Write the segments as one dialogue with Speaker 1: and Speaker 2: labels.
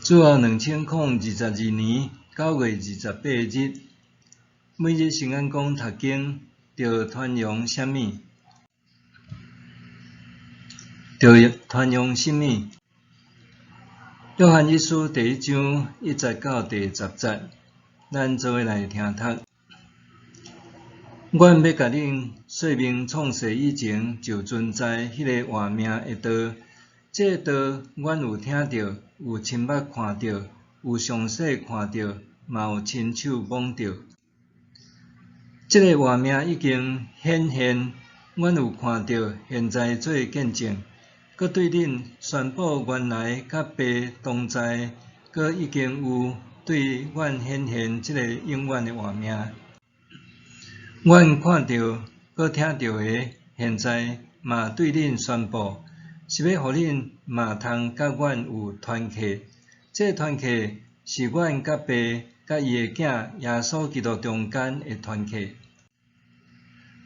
Speaker 1: 主后2022年9月28日，每日圣安宫读经，着传扬什么？着传扬什么？约翰一书第1章1节到第10节，咱做伙来听读。阮要甲恁说明创世以前就存在迄个活命的道，这道阮有听到，有亲目看到，有详细看到，嘛有亲手摸到。这个活命已经显现，阮有看到，现在做见证，佮对恁宣布原来甲爸同在，佮已经有对阮显现这个永远的活命。阮看到佮听到的，现在嘛对恁宣布，是要互恁嘛通甲阮有团契。这团契是阮甲爸甲伊的囝耶稣基督中间的团契。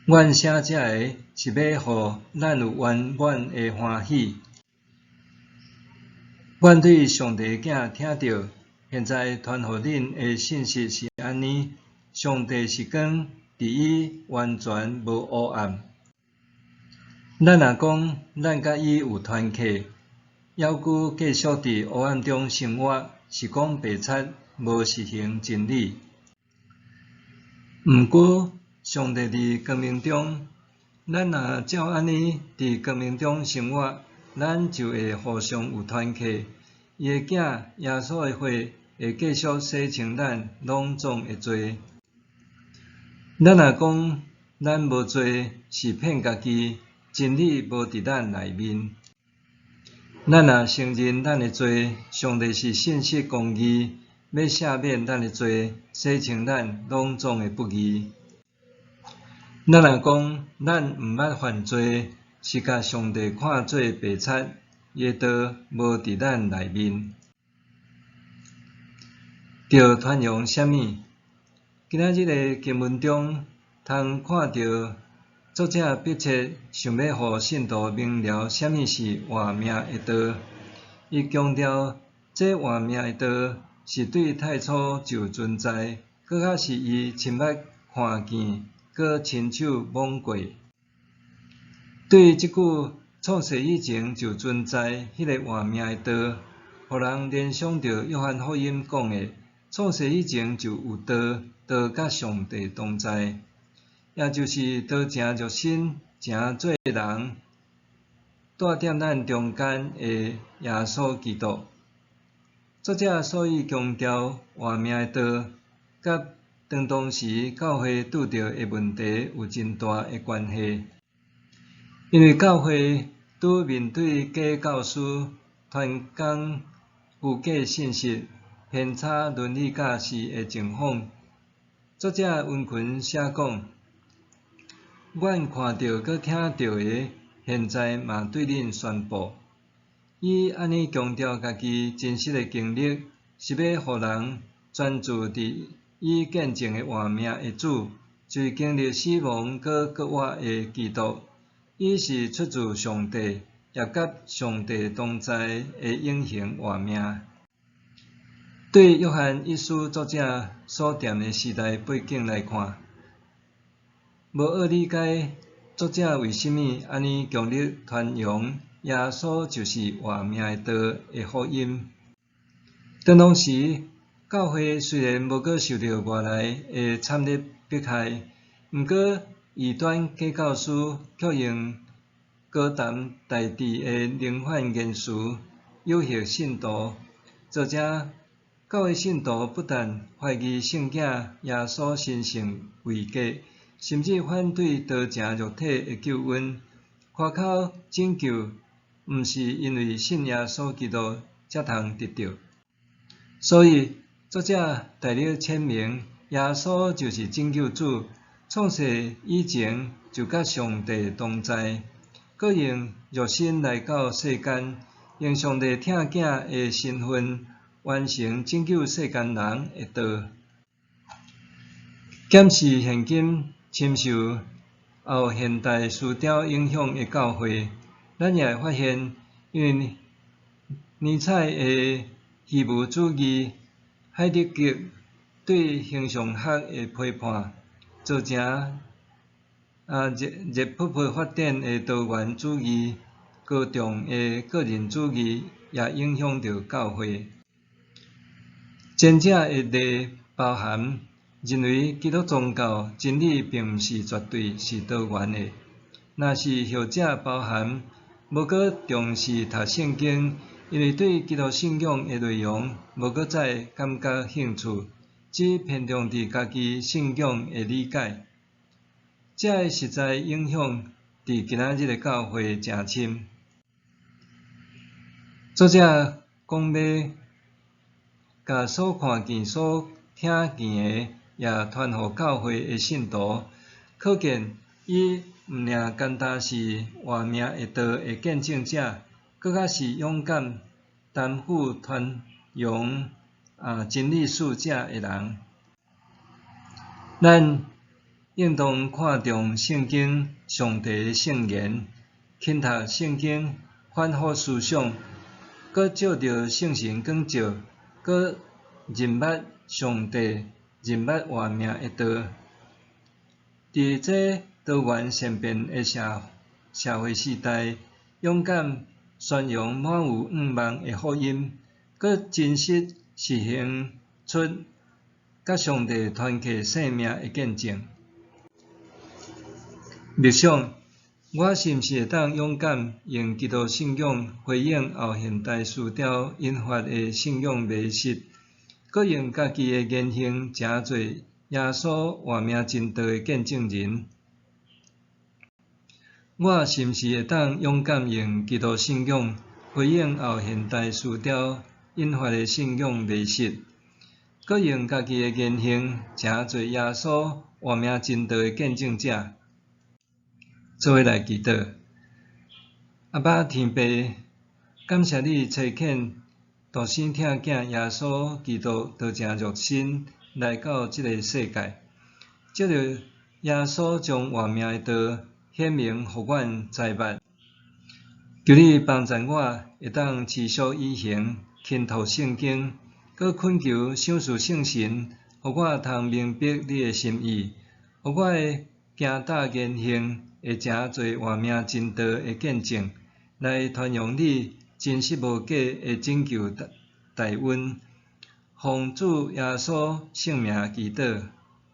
Speaker 1: 阮写这个是要互咱有圆满的欢喜。阮对上帝囝听到，现在传互恁的信息是安尼：上帝是光，伫伊完全无黑暗。咱若讲咱甲伊有团契，要求继续伫黑暗中生活，是讲白贼无实行真理。毋过，上帝伫光明中，咱若照安尼伫光明中生活，咱就会互相有团契。伊的囝耶稣的血会继续洗清咱拢总的罪。咱若讲咱无罪，是骗家己，真理无伫咱内面。咱若承认咱的罪，上帝是信实公义，要赦免咱的罪，洗清咱拢总的不义。咱若讲咱毋捌犯罪，是甲上帝看做白贼，伊的道无伫咱内面。着传扬什么？今仔日的经文中，通看到作者迫切想要互信徒明了什么是活命的道。伊强调，这活命的道是对太初就存在，搁较是伊亲目看见，搁亲手摸过。对即句创世以前就存在迄个活命的道，互人联想到约翰福音讲的，创世以前就有道，道甲上帝同在。也就是道成肉身，成做人，住踮咱中间的耶稣基督。作者所以强调活命的道，甲当时教会拄着的问题有真大的关系。因为教会拄面对假教师传讲有假信息、偏差伦理价值的情况。作者温群写讲，阮看到佮听到的，现在嘛对恁宣布。伊安尼强调家己真实的经历，是要互人专注伫伊见证的活命的主，就是经历死亡佮复活的基督。伊是出自上帝，也甲上帝同在的永恒活命。对约翰一书作者所踮的时代背景来看，无学理解作者为甚物安尼强力传扬耶稣就是活命的道的福音。当时教会虽然无阁受到外来的惨烈迫害，毋过异端假教师却用高谈大智的灵幻言辞诱惑信徒。作者教会信徒不但怀疑圣囝耶稣神圣位格，甚至反对道成肉体的救恩，夸口拯救毋是因为信耶稣基督才通得到。所以作者大力阐明，耶稣就是拯救主，创世以前就甲上帝同在，佮用肉身来到世间，用上帝疼囝的身份，完成拯救世间人的道。检视现今深受后现代思潮影响的教会，咱也会发现，因为尼采的虚无主义、海德格对形上学的批判，造成热勃勃发展的多元主义、高涨的个人主义，也影响着教会。前者的例包含认为基督宗教真理并毋是绝对是多元的；若是后者包含无搁重视读圣经，因为对基督信仰的内容无搁再感觉兴趣，只偏重伫家己信仰的理解。这个实在影响伫今仔日的教会诚深。作者讲要甲所看见、所听见的，也传互教会的信徒，可见伊毋尔单单是活命的道的见证者，搁较是勇敢担负传扬真理使者的人。咱应当看重圣经上帝的圣言，勤读圣经，反复思想，搁照着圣神光照，搁认捌上帝，认捌活命的道。伫这多元善变的社会时代，勇敢宣扬满有盼望的福音，搁真实实行出甲上帝团契生命的见证。默想，我是毋是会当勇敢用基督信仰回应后现代思潮引发的信仰迷失，搁用家己的言行成做耶稣活命真道的见证人？我是毋是会当勇敢用基督信仰回应后现代思潮引发的信仰迷失，搁用家己的言行成做耶稣活命真道的见证者？做伙来祈祷。阿爸天父，感谢你差遣独生疼囝耶稣基督道成肉身来到这个世界，借着耶稣将活命的道显明互阮知捌。求你帮助我，会当持续以行，勤读圣经，搁恳求赏赐圣神，互我通明白你的心意，互我的行答言行会成做活命真道的见证，来传扬你真实无假的拯救大恩。奉主耶稣圣名祈祷，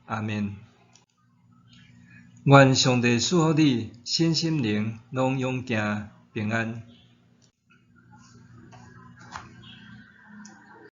Speaker 1: 阿们。愿上帝赐福你身心灵拢永行平安。